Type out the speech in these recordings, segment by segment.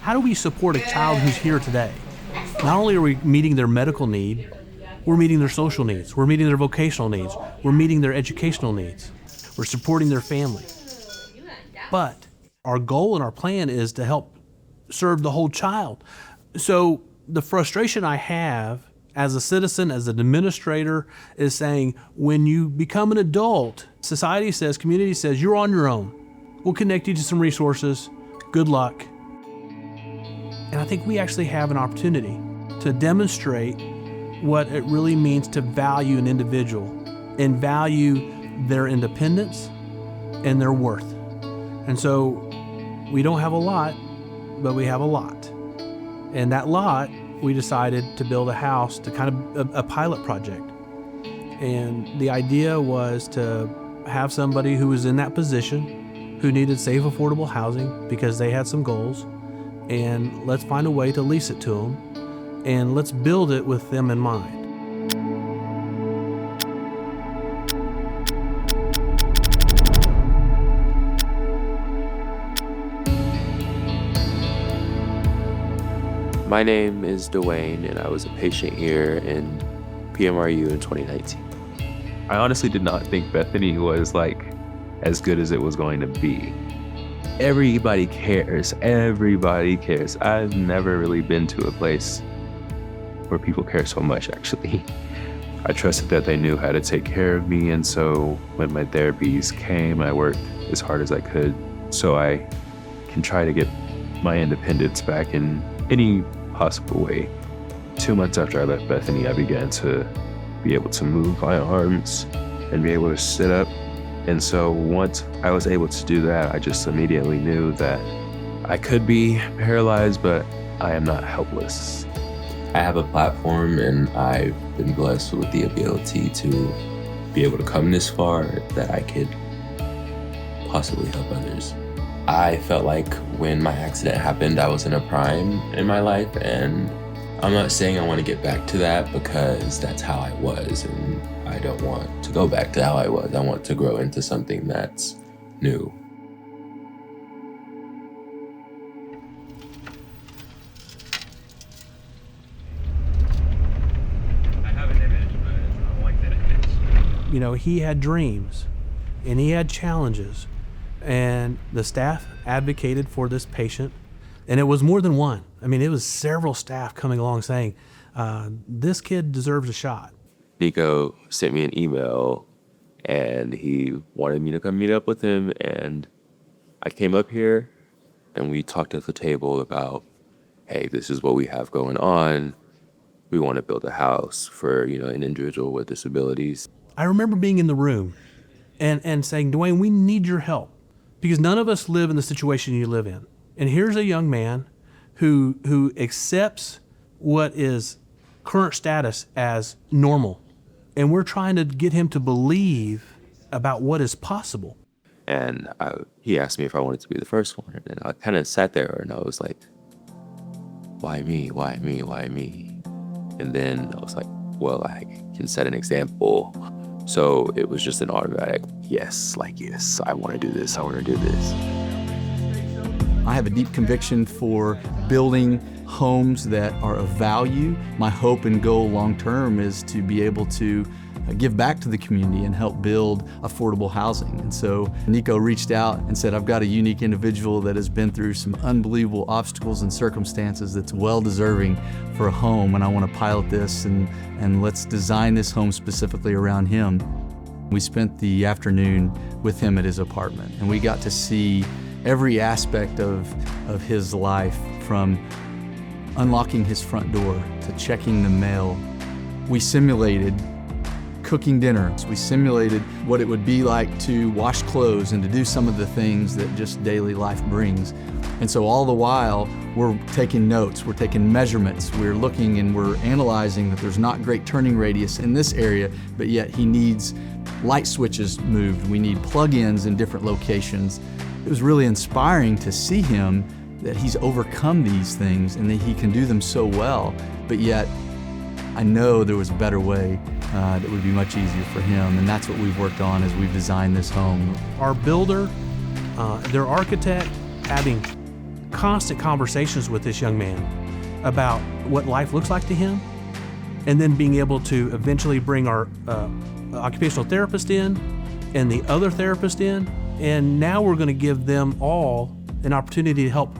How do we support a child who's here today? Not only are we meeting their medical need, we're meeting their social needs, we're meeting their vocational needs, we're meeting their educational needs, we're supporting their family. But our goal and our plan is to help serve the whole child. So the frustration I have as a citizen, as an administrator, is saying, when you become an adult, society says, community says, you're on your own. We'll connect you to some resources. Good luck. And I think we actually have an opportunity to demonstrate what it really means to value an individual and value their independence and their worth. And so we don't have a lot, but we have a lot. And that lot, we decided to build a house to kind of a pilot project. And the idea was to have somebody who was in that position, who needed safe, affordable housing because they had some goals, and let's find a way to lease it to them, and let's build it with them in mind. My name is Dewayne, and I was a patient here in PMRU in 2019. I honestly did not think Bethany was as good as it was going to be. Everybody cares. Everybody cares. I've never really been to a place where people care so much, actually. I trusted that they knew how to take care of me, and so when my therapies came, I worked as hard as I could so I can try to get my independence back in any possible way. 2 months after I left Bethany, I began to be able to move my arms and be able to sit up. And so once I was able to do that, I just immediately knew that I could be paralyzed, but I am not helpless. I have a platform, and I've been blessed with the ability to be able to come this far that I could possibly help others. I felt like when my accident happened, I was in a prime in my life, and I'm not saying I want to get back to that because that's how I was, and I don't want to go back to how I was. I want to grow into something that's new. I have an image, but I don't like that image. You know, he had dreams and he had challenges, and the staff advocated for this patient, and it was more than one. I mean, it was several staff coming along saying, this kid deserves a shot. Nico sent me an email, and he wanted me to come meet up with him, and I came up here, and we talked at the table about, hey, this is what we have going on. We want to build a house for, an individual with disabilities. I remember being in the room and saying, Dewayne, we need your help, because none of us live in the situation you live in. And here's a young man who accepts what is current status as normal. And we're trying to get him to believe about what is possible. And he asked me if I wanted to be the first one. And I kind of sat there and I was like, why me? Why me? Why me? And then I was like, well, I can set an example. So it was just an automatic yes, yes, I want to do this. I want to do this. I have a deep conviction for building homes that are of value. My hope and goal long-term is to be able to give back to the community and help build affordable housing. And so Nico reached out and said, I've got a unique individual that has been through some unbelievable obstacles and circumstances that's well-deserving for a home, and I want to pilot this and let's design this home specifically around him. We spent the afternoon with him at his apartment, and we got to see every aspect of his life, from unlocking his front door to checking the mail. We simulated cooking dinner. We simulated what it would be like to wash clothes and to do some of the things that just daily life brings. And so all the while, we're taking notes, we're taking measurements, we're looking and we're analyzing that there's not great turning radius in this area, but yet he needs light switches moved. We need plug-ins in different locations. It was really inspiring to see him, that he's overcome these things and that he can do them so well, but yet I know there was a better way that would be much easier for him, and that's what we've worked on as we've designed this home. Our builder, their architect, having constant conversations with this young man about what life looks like to him, and then being able to eventually bring our occupational therapist in and the other therapist in, and now we're going to give them all an opportunity to help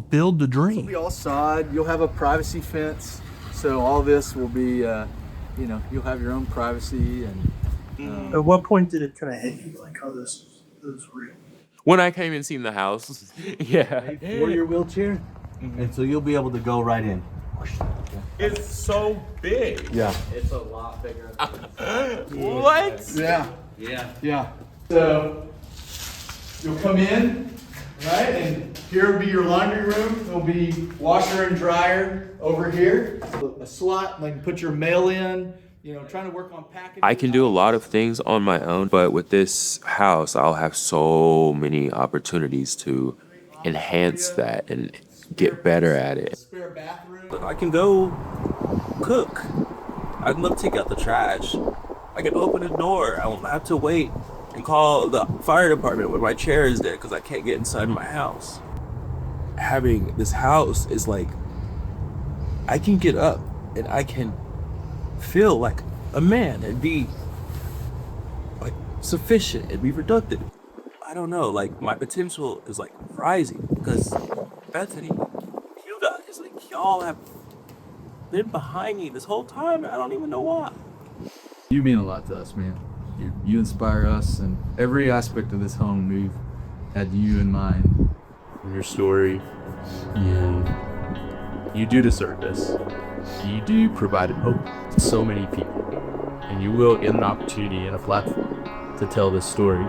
build the dream. It'll be all sod. You'll have a privacy fence, so all this will be, you'll have your own privacy. And At what point did it kind of hit you, like, oh, this is real? When I came and seen the house, yeah. for your wheelchair, and so you'll be able to go right in. It's so big. Yeah. It's a lot bigger. What? Yeah. So you'll come in, right, and here will be your laundry room. There'll be washer and dryer over here. A slot, like put your mail in. Trying to work on packaging. I can do a lot of things on my own, but with this house, I'll have so many opportunities to enhance that and get better at it. Spare bathroom. I can go cook. I can take out the trash. I can open the door. I won't have to wait and call the fire department when my chair is dead because I can't get inside my house. Having this house is like, I can get up and I can feel like a man and be like sufficient and be productive. I don't know, like my potential is like rising because Bethany, you guys, like y'all have been behind me this whole time and I don't even know why. You mean a lot to us, man. You inspire us, and every aspect of this home, we've had you in mind. Your story, you do deserve this. You do provide hope to so many people, and you will get an opportunity and a platform to tell this story.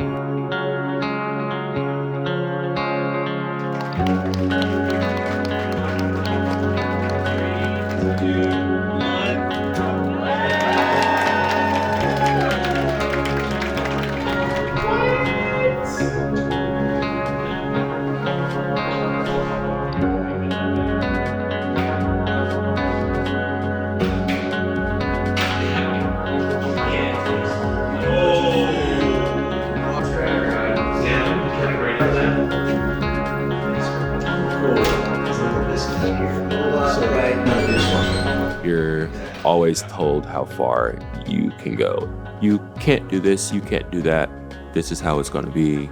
You're always told how far you can go. You can't do this, you can't do that. This is how it's going to be.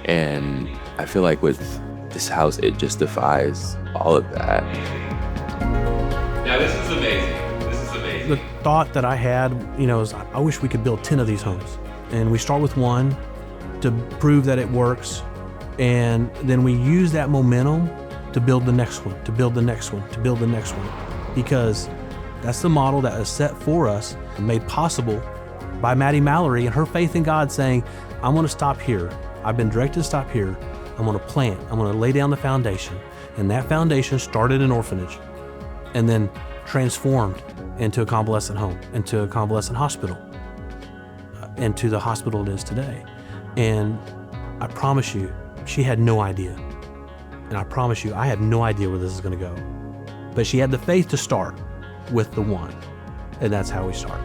And I feel like with this house, it just defies all of that. Yeah, this is amazing. This is amazing. The thought that I had, is I wish we could build 10 of these homes. And we start with one to prove that it works. And then we use that momentum to build the next one, to build the next one, to build the next one. Because that's the model that is set for us and made possible by Mattie Mallory and her faith in God saying, I'm going to stop here. I've been directed to stop here. I'm going to plant. I'm going to lay down the foundation. And that foundation started an orphanage and then transformed into a convalescent home, into a convalescent hospital, into the hospital it is today. And I promise you, she had no idea. And I promise you, I have no idea where this is going to go. But she had the faith to start with the one. And that's how we start.